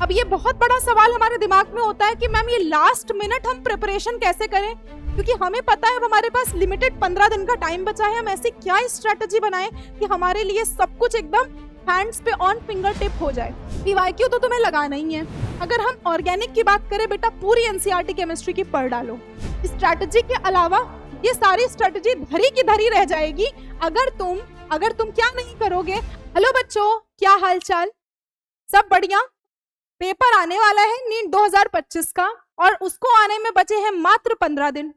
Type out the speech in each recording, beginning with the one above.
अब ये बहुत बड़ा सवाल हमारे दिमाग में होता है कि मैम ये लास्ट मिनट हम प्रिपरेशन कैसे करें, क्योंकि हमें पता है अब हमारे पास लिमिटेड 15 दिन का टाइम बचा है। हम ऐसी क्या स्ट्रेटजी बनाएं कि हमारे लिए सब कुछ एकदम हैंड्स पे ऑन फिंगर टिप हो जाए। पीवाईक्यू तो तुम्हें लगाना ही है। अगर हम ऑर्गेनिक की बात करें, बेटा पूरी एनसीईआरटी केमिस्ट्री की पढ़ डालो। स्ट्रेटजी के अलावा ये सारी स्ट्रेटजी धरी की धरी रह जाएगी अगर तुम क्या नहीं करोगे। हेलो बच्चों, क्या हाल चाल, सब बढ़िया। पेपर आने वाला है नीट 2025 का और उसको आने में बचे हैं मात्र 15 दिन।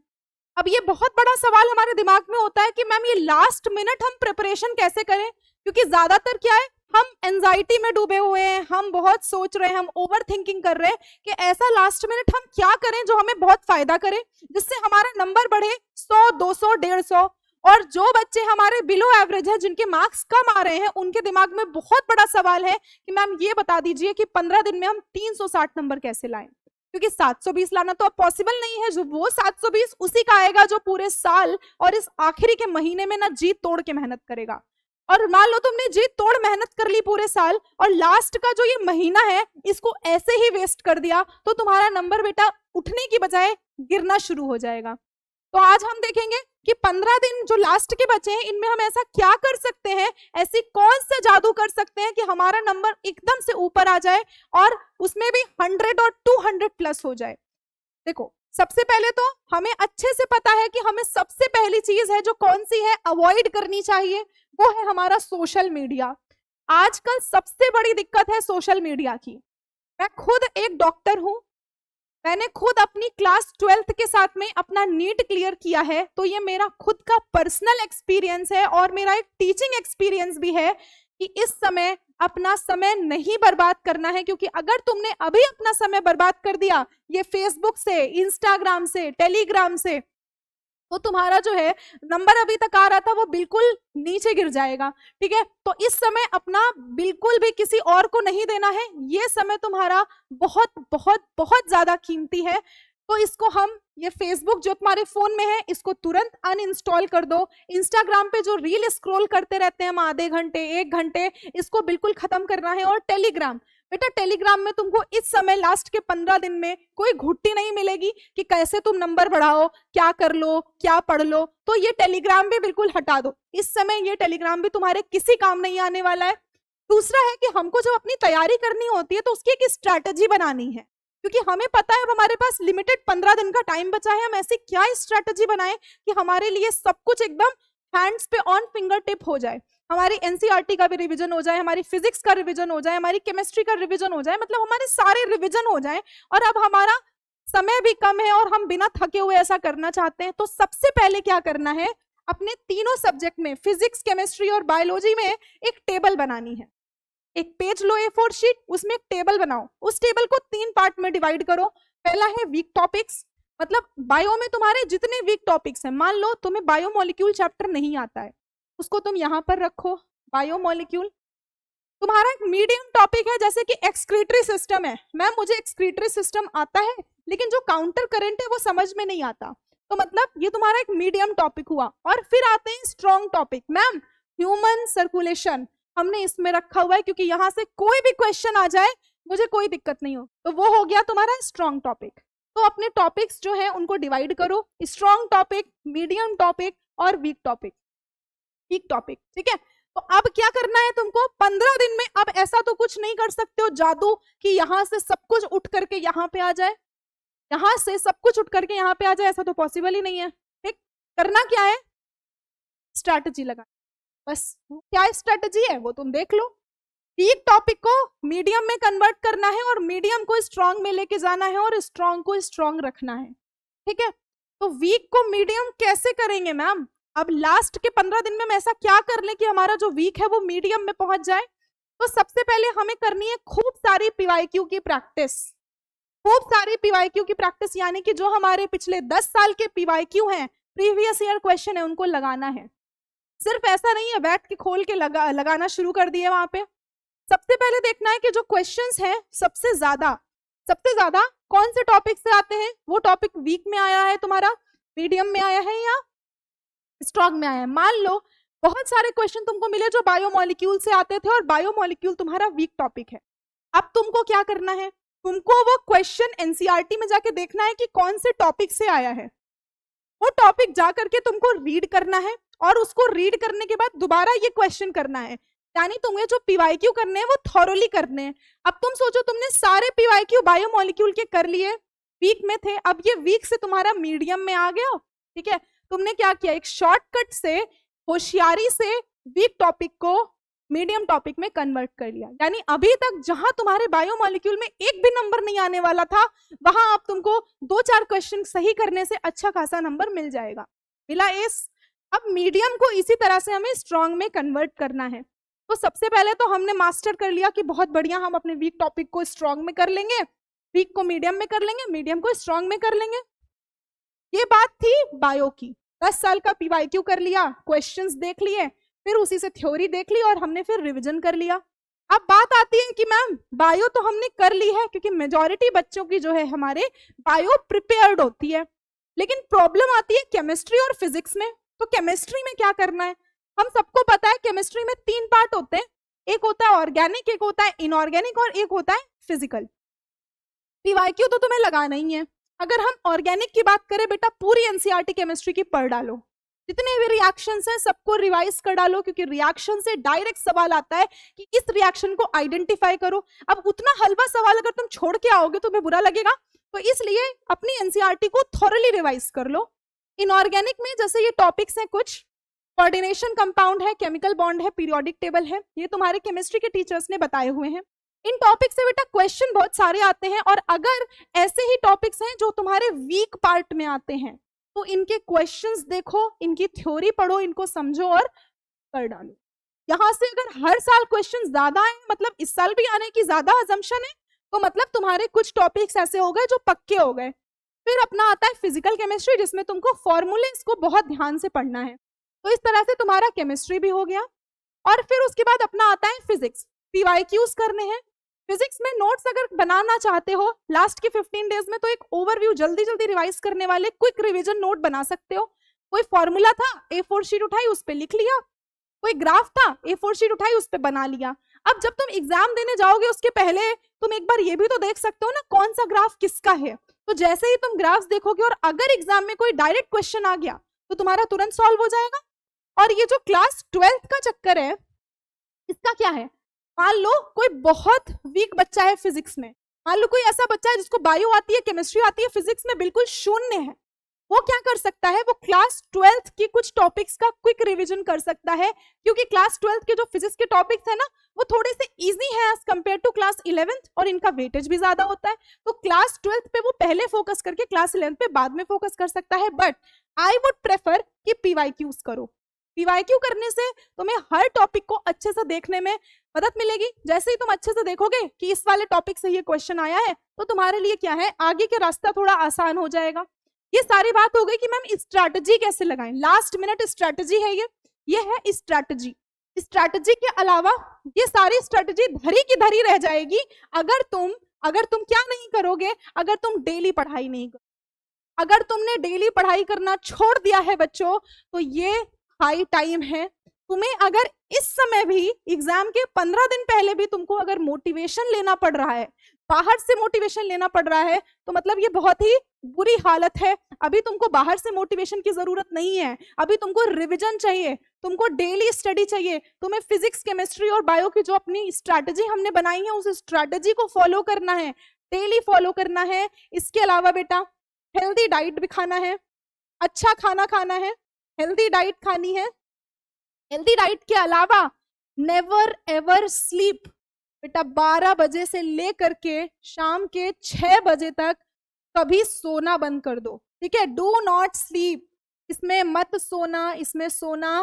अब ये बहुत बड़ा सवाल हमारे दिमाग में होता है कि मैम ये लास्ट मिनट हम प्रिपरेशन कैसे करें, क्योंकि ज्यादातर क्या है, हम एंजाइटी में डूबे हुए हैं, हम बहुत सोच रहे हैं, हम ओवर थिंकिंग कर रहे हैं कि ऐसा लास्ट मिनट हम क्या करें जो हमें बहुत फायदा करे, जिससे हमारा नंबर बढ़े 100, 200, 150। और जो बच्चे हमारे बिलो एवरेज है, जिनके मार्क्स कम आ रहे हैं, उनके दिमाग में बहुत बड़ा सवाल है कि मैम ये बता दीजिए कि 15 दिन में हम 360 नंबर कैसे लाएं, क्योंकि 720 लाना तो अब पॉसिबल नहीं है। जो वो 720 उसी का आएगा जो पूरे साल और इस आखिरी के महीने में ना जीत तोड़ के मेहनत करेगा। और मान लो तुमने जीत तोड़ मेहनत कर ली पूरे साल और लास्ट का जो ये महीना है इसको ऐसे ही वेस्ट कर दिया, तो तुम्हारा नंबर बेटा उठने की बजाय गिरना शुरू हो जाएगा। तो आज हम देखेंगे कि 15 दिन जो लास्ट के बचे हैं इनमें हम ऐसा क्या कर सकते हैं, ऐसी कौन सा जादू कर सकते हैं कि हमारा नंबर एकदम से ऊपर आ जाए और उसमें भी 100 और 200 प्लस हो जाए। देखो, सबसे पहले तो हमें अच्छे से पता है कि हमें सबसे पहली चीज है जो कौन सी है, अवॉइड करनी चाहिए, वो है हमारा सोशल मीडिया। आजकल सबसे बड़ी दिक्कत है सोशल मीडिया की। मैं खुद एक डॉक्टर हूं, मैंने खुद अपनी क्लास 12th के साथ में अपना नीट क्लियर किया है, तो ये मेरा खुद का पर्सनल एक्सपीरियंस है और मेरा एक टीचिंग एक्सपीरियंस भी है कि इस समय अपना समय नहीं बर्बाद करना है, क्योंकि अगर तुमने अभी अपना समय बर्बाद कर दिया ये फेसबुक से, इंस्टाग्राम से, टेलीग्राम से, तो तुम्हारा जो है नंबर अभी तक आ रहा था वो बिल्कुल नीचे गिर जाएगा। ठीक है, तो इस समय अपना बिल्कुल भी किसी और को नहीं देना है। ये समय तुम्हारा बहुत बहुत बहुत ज्यादा कीमती है। तो इसको हम, ये फेसबुक जो तुम्हारे फोन में है इसको तुरंत अनइंस्टॉल कर दो। इंस्टाग्राम पे जो रील स्क्रॉल करते रहते हैं हम आधे घंटे 1 घंटे, इसको बिल्कुल खत्म करना है। और टेलीग्राम, बेटा टेलीग्राम में तुमको इस समय लास्ट के 15 दिन में कोई घुट्टी नहीं मिलेगी कि कैसे तुम नंबर बढ़ाओ, क्या कर लो, क्या पढ़ लो, तो ये टेलीग्राम भी बिल्कुल हटा दो। इस समय ये टेलीग्राम भी तुम्हारे किसी काम नहीं आने वाला है। दूसरा है कि हमको जब अपनी तैयारी करनी होती है तो उसकी एक स्ट्रैटेजी बनानी है, क्योंकि हमें पता है अब हमारे पास लिमिटेड 15 दिन का टाइम बचा है। हम ऐसी क्या स्ट्रैटेजी बनाएं कि हमारे लिए सब कुछ एकदम हैंड्स पे ऑन फिंगर टिप हो जाए। हमारी एनसीईआरटी का भी रिवीजन हो जाए, हमारी फिजिक्स का रिवीजन हो जाए, हमारी केमिस्ट्री का रिवीजन हो जाए, मतलब हमारे सारे रिवीजन हो जाए। और अब हमारा समय भी कम है और हम बिना थके हुए ऐसा करना चाहते हैं। तो सबसे पहले क्या करना है, अपने तीनों सब्जेक्ट में, फिजिक्स, केमिस्ट्री और बायोलॉजी में एक टेबल बनानी है। एक पेज लो A4 शीट, उसमें एक टेबल बनाओ। उस टेबल को 3 पार्ट में डिवाइड करो। पहला है वीक टॉपिक्स, मतलब बायो में तुम्हारे जितने वीक टॉपिक्स हैं, मान लो तुम्हें बायोमोलिक्यूल चैप्टर नहीं आता है, उसको तुम यहाँ पर रखो, बायोमोलिक्यूल। तुम्हारा एक मीडियम टॉपिक है जैसे कि एक्सक्रीटरी सिस्टम है, मैम मुझे एक्सक्रीटरी सिस्टम आता है लेकिन जो काउंटर करंट है वो समझ में नहीं आता, तो मतलब ये तुम्हारा एक मीडियम टॉपिक हुआ। और फिर आते हैं strong topic, ma'am human circulation हमने इसमें रखा हुआ है क्योंकि यहाँ से कोई भी क्वेश्चन आ जाए मुझे कोई दिक्कत नहीं हो, तो वो हो गया तुम्हारा स्ट्रॉन्ग टॉपिक। तो अपने टॉपिक्स जो है उनको डिवाइड करो, स्ट्रॉन्ग टॉपिक, मीडियम टॉपिक और वीक टॉपिक। ठीक है, तो अब क्या करना है तुमको 15 दिन में। अब ऐसा तो कुछ नहीं कर सकते हो जादू कि यहां से सब कुछ उठ करके यहाँ पे आ जाए, यहां से सब कुछ उठ करके यहाँ पे आ जाए, ऐसा तो पॉसिबल ही नहीं है। ठीक, करना क्या है, स्ट्रैटेजी लगा, बस क्या स्ट्रैटेजी है वो तुम देख लो। वीक टॉपिक को मीडियम में कन्वर्ट करना है और मीडियम को स्ट्रॉन्ग में लेके जाना है और स्ट्रॉन्ग को स्ट्रॉन्ग रखना है। ठीक है, तो वीक को मीडियम कैसे करेंगे मैम, अब लास्ट के 15 दिन में हम ऐसा क्या कर लें कि हमारा जो वीक है वो मीडियम में पहुंच जाए। तो सबसे पहले हमें करनी है खूब सारी पीवाईक्यू की प्रैक्टिस, खूब सारी पीवाईक्यू की प्रैक्टिस, यानी कि जो हमारे पिछले 10 साल के पीवाईक्यू हैं, प्रीवियस ईयर क्वेश्चन है, उनको लगाना है। सिर्फ ऐसा नहीं है बैठ के खोल के लगाना शुरू कर दिए वहां पे। सबसे पहले देखना है कि जो क्वेश्चंस हैं सबसे ज्यादा कौन से टॉपिक से आते हैं, वो टॉपिक वीक में आया है तुम्हारा, मीडियम में आया है या स्ट्रॉन्ग में आया है। मान लो बहुत सारे क्वेश्चन तुमको मिले जो बायोमोलिक्यूल से आते थे और बायोमोलिक्यूल तुम्हारा वीक टॉपिक है। अब तुमको क्या करना है, तुमको वो क्वेश्चन एनसीईआरटी में जाके देखना है कि कौन से टॉपिक से आया है, वो टॉपिक जा करके तुमको रीड करना है और उसको रीड करने के बाद दोबारा ये क्वेश्चन करना है। यानी तुम्हें जो पीवाईक्यू करने हैं वो थॉरोली करने हैं। अब तुम सोचो तुमने सारे पीवाईक्यू बायोमोलिक्यूल के कर लिए, वीक में थे, अब ये वीक से तुम्हारा मीडियम में आ गया, ठीक है। तुमने क्या किया, एक शॉर्टकट से होशियारी से वीक टॉपिक को मीडियम टॉपिक में कन्वर्ट कर लिया। यानी अभी तक जहां तुम्हारे बायोमोलिक्यूल में एक भी नंबर नहीं आने वाला था, वहां अब तुमको 2-4 क्वेश्चन सही करने से अच्छा खासा नंबर मिल जाएगा। मिला एस। अब मीडियम को इसी तरह से हमें स्ट्रॉन्ग में कन्वर्ट करना है। तो सबसे पहले तो हमने मास्टर कर लिया कि बहुत बढ़िया, हम अपने वीक टॉपिक को स्ट्रॉन्ग में कर लेंगे, वीक को मीडियम में कर लेंगे, मीडियम को स्ट्रॉन्ग में कर लेंगे। ये बात थी बायो की। 10 साल का पीवाईक्यू कर लिया, क्वेश्चंस देख लिए, फिर उसी से थ्योरी देख ली और हमने फिर रिवीजन कर लिया। अब बात आती है कि मैम बायो तो हमने कर ली है, क्योंकि मेजॉरिटी बच्चों की जो है हमारे बायो प्रिपेयर्ड होती है, लेकिन प्रॉब्लम आती है केमिस्ट्री और फिजिक्स में। तो केमिस्ट्री में क्या करना है, हम सबको पता है केमिस्ट्री में 3 पार्ट होते हैं, एक होता है ऑर्गेनिक, एक होता है इनऑर्गेनिक और एक होता है फिजिकल। पीवाईक्यू तो तुम्हें लगाना ही है। अगर हम ऑर्गेनिक की बात करें बेटा, पूरी एनसीईआरटी केमिस्ट्री की पढ़ डालो, जितने भी रिएक्शंस हैं सबको रिवाइज कर डालो, क्योंकि रिएक्शन से डायरेक्ट सवाल आता है कि इस रिएक्शन को आइडेंटिफाई करो। अब उतना हलवा सवाल अगर तुम छोड़ के आओगे तो तुम्हें बुरा लगेगा, तो इसलिए अपनी एनसीईआरटी को थॉरली रिवाइज कर लो। इनऑर्गेनिक में जैसे ये टॉपिक्स हैं, कुछ कोऑर्डिनेशन कंपाउंड है, केमिकल बॉन्ड है, पीरियोडिक टेबल है, ये तुम्हारे केमिस्ट्री के टीचर्स ने बताए हुए हैं। इन टॉपिक से बेटा क्वेश्चन बहुत सारे आते हैं, और अगर ऐसे ही टॉपिक्स हैं जो तुम्हारे वीक पार्ट में आते हैं तो इनके क्वेश्चंस देखो, इनकी थ्योरी पढ़ो, इनको समझो और कर डालो। यहां से अगर हर साल क्वेश्चन ज्यादा है, मतलब इस साल भी आने की ज्यादा अजम्पशन है, तो मतलब तुम्हारे कुछ टॉपिक्स ऐसे हो गए जो पक्के हो गए। फिर अपना आता है फिजिकल केमिस्ट्री, जिसमें तुमको फॉर्मूलेस को बहुत ध्यान से पढ़ना है। तो इस तरह से तुम्हारा केमिस्ट्री भी हो गया। और फिर उसके बाद अपना आता है फिजिक्स, पीवाईक्यूज करने हैं। फिजिक्स में नोट्स अगर बनाना चाहते हो लास्ट के 15 डेज में, तो एक ओवरव्यू जल्दी जल्दी रिवाइज करने वाले क्विक रिवीजन नोट बना सकते हो। कोई फॉर्मूला था, A4 शीट उठाई, उस पर लिख लिया। कोई ग्राफ था, A4 शीट उठाई, उस पर बना लिया। अब जब तुम एग्जाम देने जाओगे उसके पहले तुम एक बार ये भी तो देख सकते हो ना कौन सा ग्राफ किसका है। तो जैसे ही तुम ग्राफ्स देखोगे और अगर एग्जाम में कोई डायरेक्ट क्वेश्चन आ गया तो तुम्हारा तुरंत सॉल्व हो जाएगा। और ये जो क्लास 12th का चक्कर है, इसका क्या है, मान लो कोई बहुत वीक बच्चा है फिजिक्स में, मान लो कोई ऐसा बच्चा है जिसको बायो आती है, केमिस्ट्री आती है, फिजिक्स में बिल्कुल शून्य है, वो क्या कर सकता है, वो क्लास 12th की कुछ टॉपिक्स का क्विक रिवीजन कर सकता है। क्योंकि क्लास 12th के जो फिजिक्स के टॉपिक्स है ना, वो थोड़े से इजी हैं as compare to class 11th, और इनका वेटेज भी ज्यादा होता है। तो क्लास 12th पे वो पहले फोकस करके क्लास 11th पे बाद में फोकस कर सकता है। बट आई वुड प्रेफर कि पीवाईक्यूज करो। पीवाईक्यू करने से तुम्हें हर टॉपिक को अच्छे से देखने में मदद मिलेगी। जैसे ही तुम अच्छे से देखोगे कि इस वाले टॉपिक से ये क्वेश्चन आया है, तो तुम्हारे लिए क्या है, आगे के रास्ता थोड़ा आसान हो जाएगा। ये सारी बात हो गई कि मैम स्ट्रैटेजी कैसे लगाएं, लास्ट मिनट स्ट्रैटेजी है ये है स्ट्रैटेजी। स्ट्रैटेजी के अलावा ये सारी स्ट्रैटेजी धरी की धरी रह जाएगी अगर तुम क्या नहीं करोगे, अगर तुम डेली पढ़ाई नहीं करोगे। अगर तुमने डेली पढ़ाई करना छोड़ दिया है बच्चों, तो ये हाई टाइम है तुम्हें, अगर इस समय भी एग्जाम के 15 दिन पहले भी तुमको अगर मोटिवेशन लेना पड़ रहा है, बाहर से मोटिवेशन लेना पड़ रहा है, तो मतलब ये बहुत ही बुरी हालत है। अभी तुमको बाहर से मोटिवेशन की जरूरत नहीं है, अभी तुमको रिवीजन चाहिए, तुमको डेली स्टडी चाहिए। तुम्हें फिजिक्स, केमिस्ट्री और बायो की जो अपनी स्ट्रैटेजी हमने बनाई है, उस स्ट्रैटेजी को फॉलो करना है, डेली फॉलो करना है। इसके अलावा बेटा हेल्दी डाइट भी खाना है, अच्छा खाना खाना है, हेल्दी डाइट खानी है। हेल्दी डाइट के अलावा नेवर एवर स्लीप। बेटा 12 बजे से लेकर के शाम के 6 बजे तक कभी सोना बंद कर दो, ठीक है। डू नॉट स्लीप, इसमें मत सोना, इसमें सोना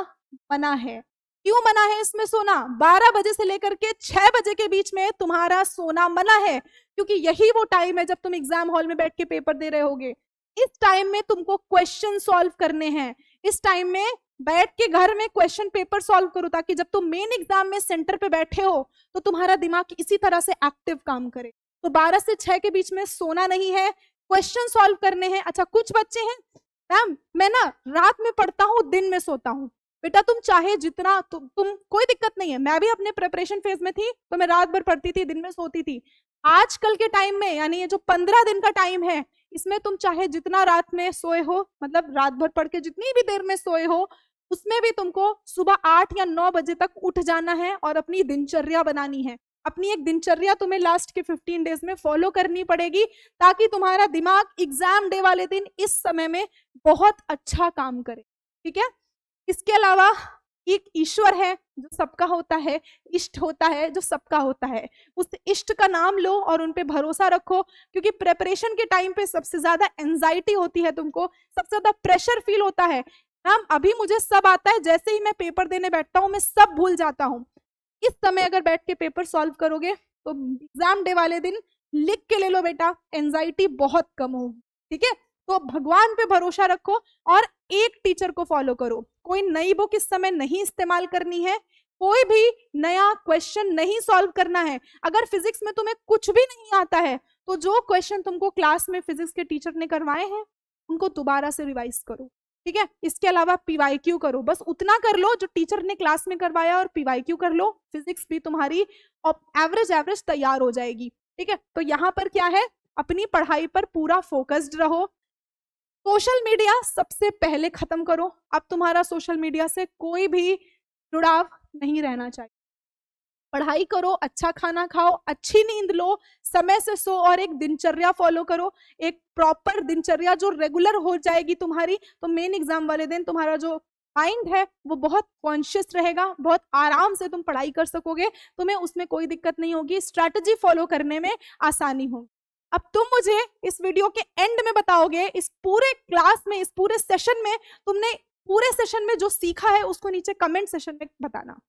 मना है। क्यों मना है इसमें सोना? 12 बजे से लेकर के 6 बजे के बीच में तुम्हारा सोना मना है, क्योंकि यही वो टाइम है जब तुम एग्जाम हॉल में बैठ के पेपर दे रहे होगे। इस टाइम में तुमको क्वेश्चन सॉल्व करने हैं, इस टाइम में बैठ के घर में क्वेश्चन पेपर सॉल्व करो, ताकि जब तुम मेन एग्जाम में सेंटर पे बैठे हो तो तुम्हारा दिमाग इसी तरह से एक्टिव काम करे। तो 12 से 6 के बीच में सोना नहीं है, क्वेश्चन सॉल्व करने हैं। अच्छा, कुछ बच्चे हैं मैम मैं ना रात में पढ़ता हूँ, दिन में सोता हूँ, बेटा तुम चाहे जितना तुम कोई दिक्कत नहीं है, मैं भी अपने प्रिपरेशन फेज में थी तो मैं रात भर पढ़ती थी, दिन में सोती थी। आजकल के टाइम में यानी ये जो 15 दिन का टाइम है, इसमें तुम चाहे जितना रात में सोए हो, मतलब रात भर पढ़ के जितनी भी देर में सोए हो, उसमें भी तुमको सुबह 8 या 9 बजे तक उठ जाना है और अपनी दिनचर्या बनानी है। अपनी एक दिनचर्या तुम्हें लास्ट के 15 डेज में फॉलो करनी पड़ेगी, ताकि तुम्हारा दिमाग एग्जाम डे वाले दिन इस समय में बहुत अच्छा काम करे। ठीक है। इसके अलावा एक ईश्वर है जो सबका होता है, इष्ट होता है जो सबका होता है। उस इष्ट का नाम लो और उन पे भरोसा रखो, क्योंकि प्रिपरेशन के टाइम पे सबसे ज्यादा एंजाइटी होती है, तुमको सबसे ज्यादा प्रेशर फील होता है। मैम अभी मुझे सब आता है, जैसे ही मैं पेपर देने बैठता हूँ मैं सब भूल जाता हूँ। इस समय अगर बैठ के पेपर सॉल्व करोगे तो एग्जाम डे वाले दिन लिख के ले लो बेटा, एंजाइटी बहुत कम होगी। ठीक है। तो भगवान पे भरोसा रखो और एक टीचर को फॉलो करो। कोई नई बुक इस समय नहीं इस्तेमाल करनी है, कोई भी नया क्वेश्चन नहीं सॉल्व करना है। अगर फिजिक्स में तुम्हें कुछ भी नहीं आता है तो जो क्वेश्चन तुमको क्लास में फिजिक्स के टीचर ने करवाए हैं उनको दोबारा से रिवाइज करो। ठीक है। इसके अलावा पीवाईक्यू करो, बस उतना कर लो जो टीचर ने क्लास में करवाया और पीवाईक्यू कर लो, फिजिक्स भी तुम्हारी एवरेज तैयार हो जाएगी। ठीक है। तो यहाँ पर क्या है, अपनी पढ़ाई पर पूरा फोकस्ड रहो। सोशल मीडिया सबसे पहले खत्म करो। अब तुम्हारा सोशल मीडिया से कोई भी जुड़ाव नहीं रहना चाहिए। पढ़ाई करो, अच्छा खाना खाओ, अच्छी नींद लो, समय से सो और एक दिनचर्या फॉलो करो। एक प्रॉपर दिनचर्या जो रेगुलर हो जाएगी तुम्हारी, तो मेन एग्जाम वाले दिन तुम्हारा जो माइंड है वो बहुत कॉन्शियस रहेगा, बहुत आराम से तुम पढ़ाई कर सकोगे, तुम्हें उसमें कोई दिक्कत नहीं होगी, स्ट्रैटेजी फॉलो करने में आसानी होगी। अब तुम मुझे इस वीडियो के एंड में बताओगे, इस पूरे क्लास में, इस पूरे सेशन में तुमने पूरे सेशन में जो सीखा है उसको नीचे कमेंट सेशन में बताना।